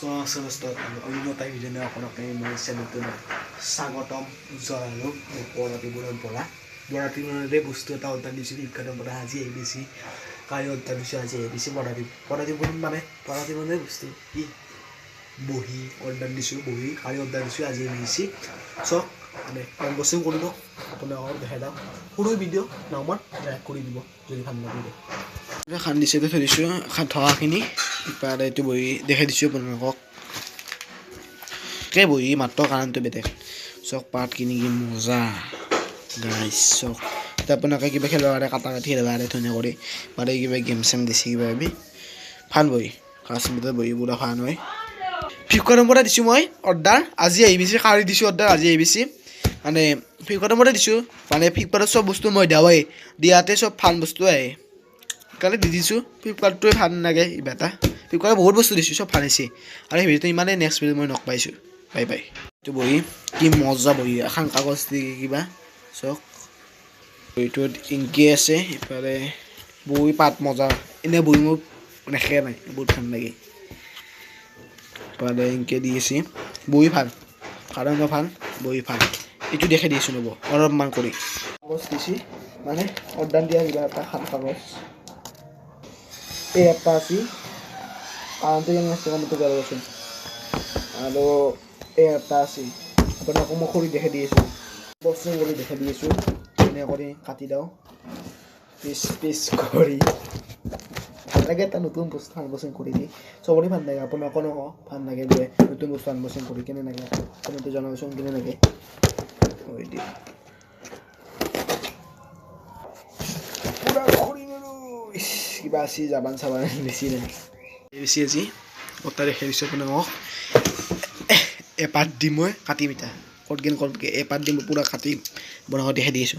অন্যতা video' আপোনালোকে মোৰ চেনেলটো স্বাগতম জনালোঁ বৰাতিবোৰৰ পৰা বৰাতিবোৰৰে বস্তু এটা অৰ্ডাৰ দিছোঁ ফ্লিপকাৰ্টৰ পৰা আজি আহিছে কালি অৰ্ডাৰ দিছোঁ আজি আহিছে বৰাতিবোৰ মানে বৰাতিবোৰৰে বস্তু কি বহি অৰ্ডাৰ দিছোঁ বহি কালি অৰ্ডাৰ দিছোঁ আজি আহিছে চক মানে আনবক্সিং কৰি দিয়ক আপোনালোকক দেখাই দিয়ক সৰু ভিডিঅ' নামত লাইক কৰি দিব যদি ভাল লাগে খান্দিছে থৈ দিছোঁ থকাখিনি ইপাৰে এইটো বহি দেখাই দিছোঁ আপোনালোকক কে বহি মাত্ৰ কাৰণটো বেলেগ চক পাত কিনি কি মজা গাইছ চক এতিয়া আপোনালোকে কিবা খেলিব পাৰে কাটা কাটি খেলিব পাৰে ধুনীয়া কৰি পাৰে কিবা গেম চেম দিছে কিবা কিবি ভাল বহি কাশ্মীৰত বহি পুৰা ভাল হয় ফ্লিপকাৰ্টৰ পৰা দিছোঁ মই অৰ্ডাৰ আজি আহি পিছে কালি দিছোঁ অৰ্ডাৰ আজি আহি পিছে মানে ফ্লিপকাৰ্টৰ পৰা দিছোঁ মানে ফ্লিপকাৰ্টৰ চব বস্তু মই দেৱাই দিয়াতে চব ভাল বস্তু আহে কালি দি দিছোঁ ফ্লিপকাৰ্টটোৱে ভাল নালাগে কিবা এটা ফ্লিপকাৰ্টত বহুত বস্তু দিছোঁ চব ভাল হৈছে আৰু সেই ভিডিঅ'টো ইমানেই নেক্সট ভিডিঅ' মই নক পাইছোঁ বাই বাই এইটো বহি কি মজা বহি এখন কাগজ দি কিবা চক বহিটোত ইংকি আছে ইফালে বহি পাত মজা এনে বহি মোৰ নেখে নাই বহুত ভাল লাগে ইফালে ইংকি দি আছে বহি ভাল কাৰণো ভাল বহি ভাল এইটো দেখাই দিছোঁ নব অলপমান কৰি কাগজ দিছে মানে অৰ্ডাৰ দিয়া কিবা এটা সাত কাগজ এই একটা আছে কাৰণটো কেনে আছে কাৰণটো যাবচোন আৰু এই এটা আছে আপোনাক মই কৰি দেখাই দি আছোঁ বস্তু কৰি দেখাই দি আছোঁ এনে কৰি কাটি দিওঁ পিচ পিচ কৰি ভাল লাগে এটা নতুন বস্তু আনবক্সিং কৰি দি চবৰে ভাল লাগে আপোনাকো নকওঁ ভাল লাগে বোলে নতুন বস্তু আনবক্সিং কৰি কেনে লাগে আপোনালোকে জনাবচোন কেনে লাগে হৈ দিয়ে কিবা আছে জাবান চাবান বেছি নাই বেছি আজি কটা দেখাই দিছোঁ আপোনালোকক এপাত দি মই কাটিম এতিয়া ক'ত গেন এপাত দি মই পূৰা কাটি বনাব দেখাই দি আছোঁ